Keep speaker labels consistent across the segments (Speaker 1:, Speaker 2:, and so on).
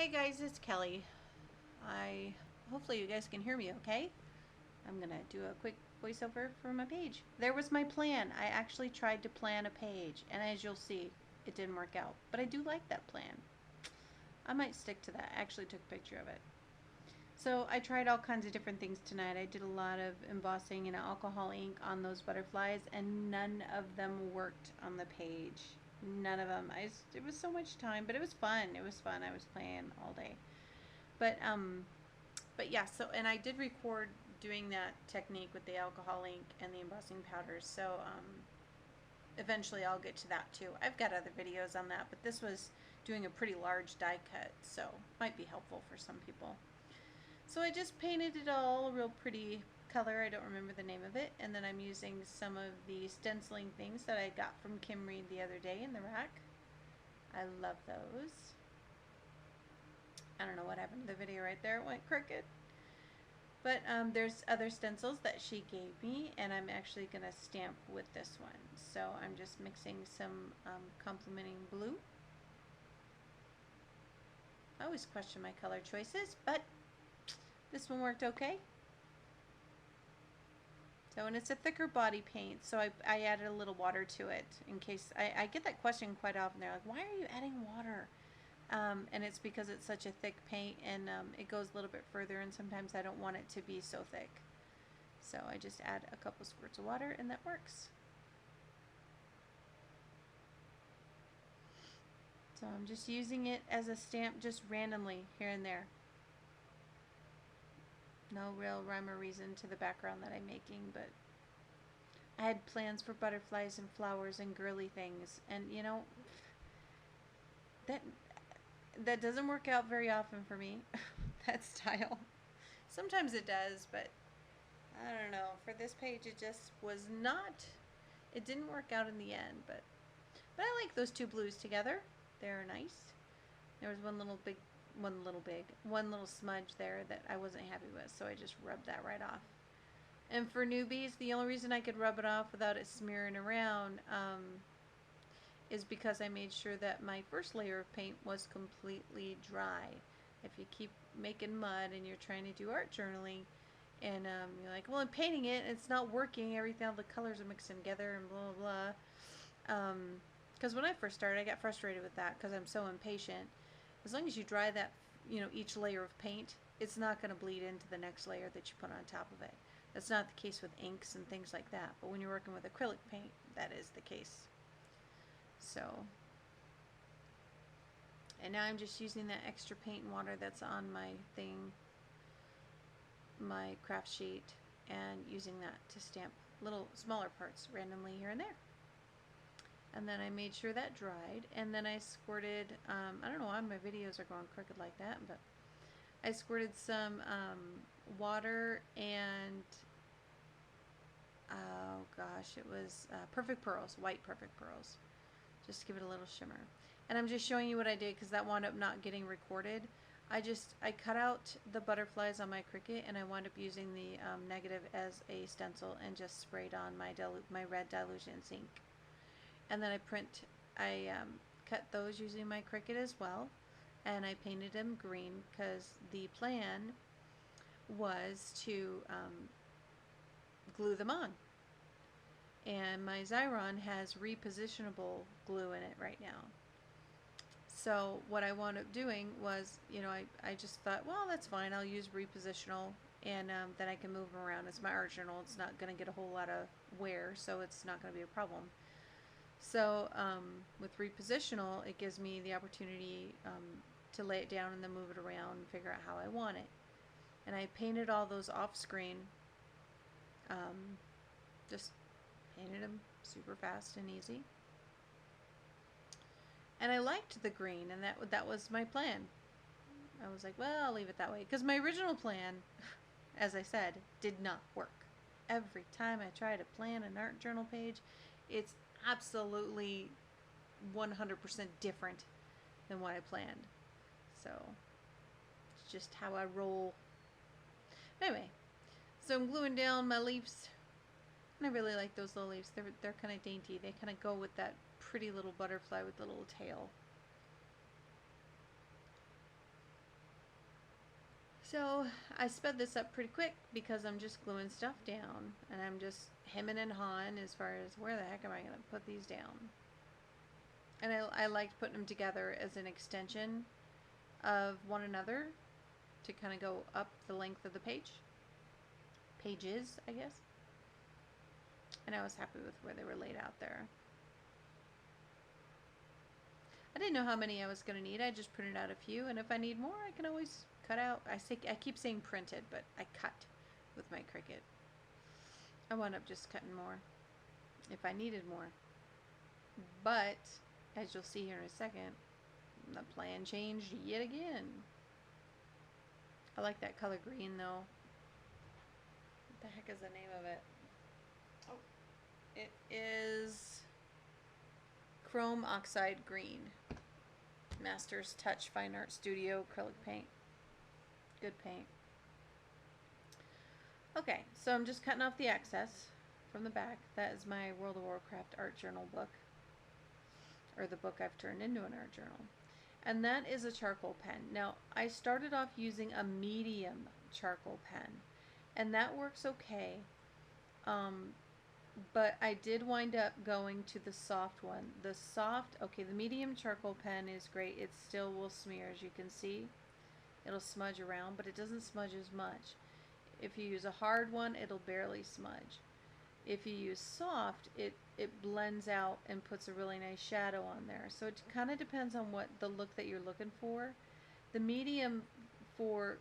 Speaker 1: Hey guys, it's Kelly. Hopefully you guys can hear me okay. I'm gonna do a quick voiceover for my page. There was my plan. I actually tried to plan a page, and as you'll see, it didn't work out. But I do like that plan. I might stick to that. I actually took a picture of it. So I tried all kinds of different things tonight. I did a lot of embossing and alcohol ink on those butterflies, and none of them worked on the page. None of them. It was so much time, but it was fun. It was fun. I was playing all day. But yeah, so and I did record doing that technique with the alcohol ink and the embossing powders. So eventually I'll get to that too. I've got other videos on that, but this was doing a pretty large die cut, so might be helpful for some people. So I just painted it all a real pretty color. I don't remember the name of it. And then I'm using some of the stenciling things that I got from Kim Reed the other day in the rack. I love those. I don't know what happened to the video right there. It went crooked. But there's other stencils that she gave me, and I'm actually going to stamp with this one. So I'm just mixing some complementing blue. I always question my color choices, but this one worked okay. So, and it's a thicker body paint, so I added a little water to it in case, I get that question quite often. They're like, why are you adding water? And it's because it's such a thick paint, and it goes a little bit further, and sometimes I don't want it to be so thick. So I just add a couple squirts of water, and that works. So I'm just using it as a stamp just randomly here and there. No real rhyme or reason to the background that I'm making, but I had plans for butterflies and flowers and girly things, and you know, that that doesn't work out very often for me, that style. Sometimes it does, but I don't know. For this page, it just was not, it didn't work out in the end, but I like those two blues together. They're nice. There was one little smudge there that I wasn't happy with, so I just rubbed that right off. And for newbies, the only reason I could rub it off without it smearing around is because I made sure that my first layer of paint was completely dry. If you keep making mud and you're trying to do art journaling, and you're like, well, I'm painting it, and it's not working, everything, all the colors are mixing together, and blah, blah, blah. Because when I first started, I got frustrated with that because I'm so impatient. As long as you dry that, each layer of paint, it's not going to bleed into the next layer that you put on top of it. That's not the case with inks and things like that, but when you're working with acrylic paint, that is the case. So, and now I'm just using that extra paint and water that's on my thing, my craft sheet, and using that to stamp little smaller parts randomly here and there. And then I made sure that dried, and then I squirted, I don't know why my videos are going crooked like that, but I squirted some water and, oh gosh, it was Perfect Pearls, white Perfect Pearls, just to give it a little shimmer. And I'm just showing you what I did because that wound up not getting recorded. I cut out the butterflies on my Cricut, and I wound up using the negative as a stencil and just sprayed on my red Dylusions ink. And then I cut those using my Cricut as well, and I painted them green because the plan was to glue them on. And my Xyron has repositionable glue in it right now. So what I wound up doing was, I just thought, well, that's fine. I'll use repositional, and then I can move them around. It's my art journal. It's not going to get a whole lot of wear, so it's not going to be a problem. So with repositional, it gives me the opportunity to lay it down and then move it around and figure out how I want it. And I painted all those off screen. Just painted them super fast and easy. And I liked the green, and that was my plan. I was like, well, I'll leave it that way. Because my original plan, as I said, did not work. Every time I try to plan an art journal page, it's absolutely 100% different than what I planned. So it's just how I roll. Anyway, so I'm gluing down my leaves, and I really like those little leaves. They're kind of dainty. They kind of go with that pretty little butterfly with the little tail. So I sped this up pretty quick because I'm just gluing stuff down, and I'm just hemming and hawing as far as where the heck am I going to put these down. And I liked putting them together as an extension of one another to kind of go up the length of the pages, I guess. And I was happy with where they were laid out there. I didn't know how many I was going to need. I just printed out a few, and if I need more, I can always cut out. I keep saying printed, but I cut with my Cricut. I wound up just cutting more if I needed more. But as you'll see here in a second, the plan changed yet again. I like that color green though. What the heck is the name of it? Oh, it is Chrome Oxide Green. Masters Touch Fine Art Studio acrylic paint. Good paint. Okay, so I'm just cutting off the excess from the back. That is my World of Warcraft art journal book, or the book I've turned into an art journal. And that is a charcoal pen. Now, I started off using a medium charcoal pen, and that works okay. But I did wind up going to the soft one. The medium charcoal pen is great. It still will smear, as you can see. It'll smudge around, but it doesn't smudge as much. If you use a hard one, it'll barely smudge. If you use soft, it blends out and puts a really nice shadow on there. So it kind of depends on what the look that you're looking for. The medium for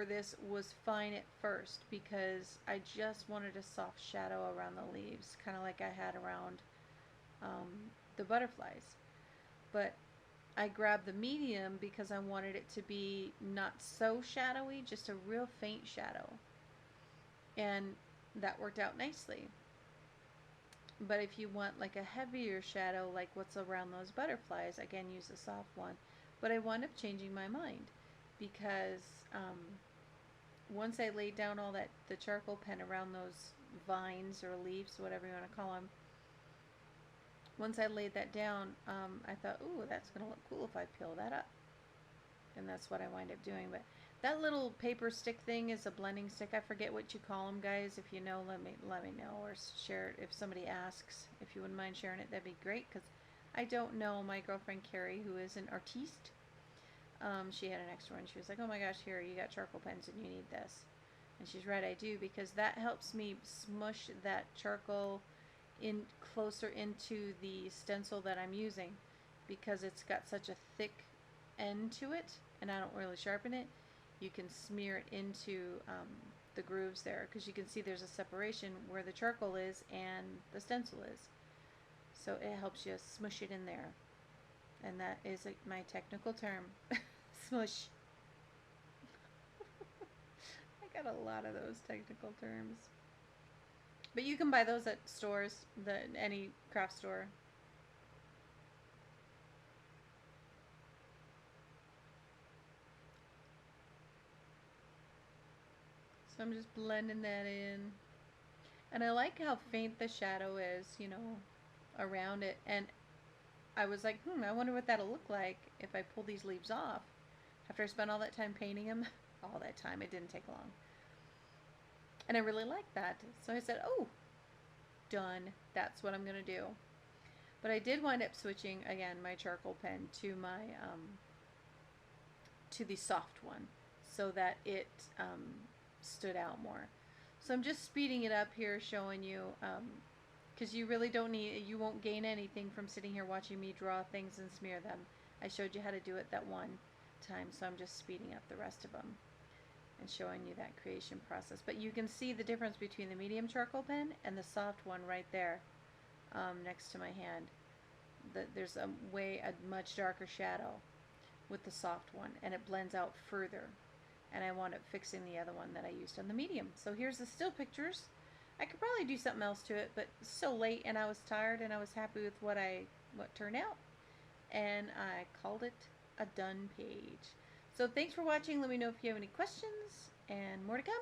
Speaker 1: this was fine at first because I just wanted a soft shadow around the leaves, kind of like I had around the butterflies. But I grabbed the medium because I wanted it to be not so shadowy, just a real faint shadow. And that worked out nicely. But if you want like a heavier shadow, like what's around those butterflies, again, use a soft one. But I wound up changing my mind because once I laid down all the charcoal pen around those vines or leaves, whatever you want to call them, once I laid that down, I thought, ooh, that's going to look cool if I peel that up. And that's what I wind up doing. But that little paper stick thing is a blending stick. I forget what you call them, guys. If you know, let me know, or share it. If somebody asks, if you wouldn't mind sharing it, that'd be great, because I don't know. My girlfriend Carrie, who is an artiste, she had an extra one. She was like, oh my gosh, here, you got charcoal pens and you need this. And she's right, I do, because that helps me smush that charcoal in closer into the stencil that I'm using, because it's got such a thick end to it and I don't really sharpen it. You can smear it into the grooves there, because you can see there's a separation where the charcoal is and the stencil is. So it helps you smush it in there. And that is my technical term. Smush. I got a lot of those technical terms. But you can buy those at stores, any craft store. So I'm just blending that in. And I like how faint the shadow is, you know, around it. And I was like, I wonder what that'll look like if I pull these leaves off. After I spent all that time painting them. All that time, it didn't take long. And I really liked that. So I said, oh, done. That's what I'm going to do. But I did wind up switching, again, my charcoal pen to my, to the soft one, so that it stood out more. So I'm just speeding it up here, showing you, because you really don't need, you won't gain anything from sitting here watching me draw things and smear them. I showed you how to do it that one time, so I'm just speeding up the rest of them and showing you that creation process. But you can see the difference between the medium charcoal pen and the soft one right there, next to my hand. There's a much darker shadow with the soft one, and it blends out further. And I wound up fixing the other one that I used on the medium. So here's the still pictures. I could probably do something else to it, but it's so late and I was tired and I was happy with what turned out. And I called it a done page. So thanks for watching. Let me know if you have any questions, and more to come.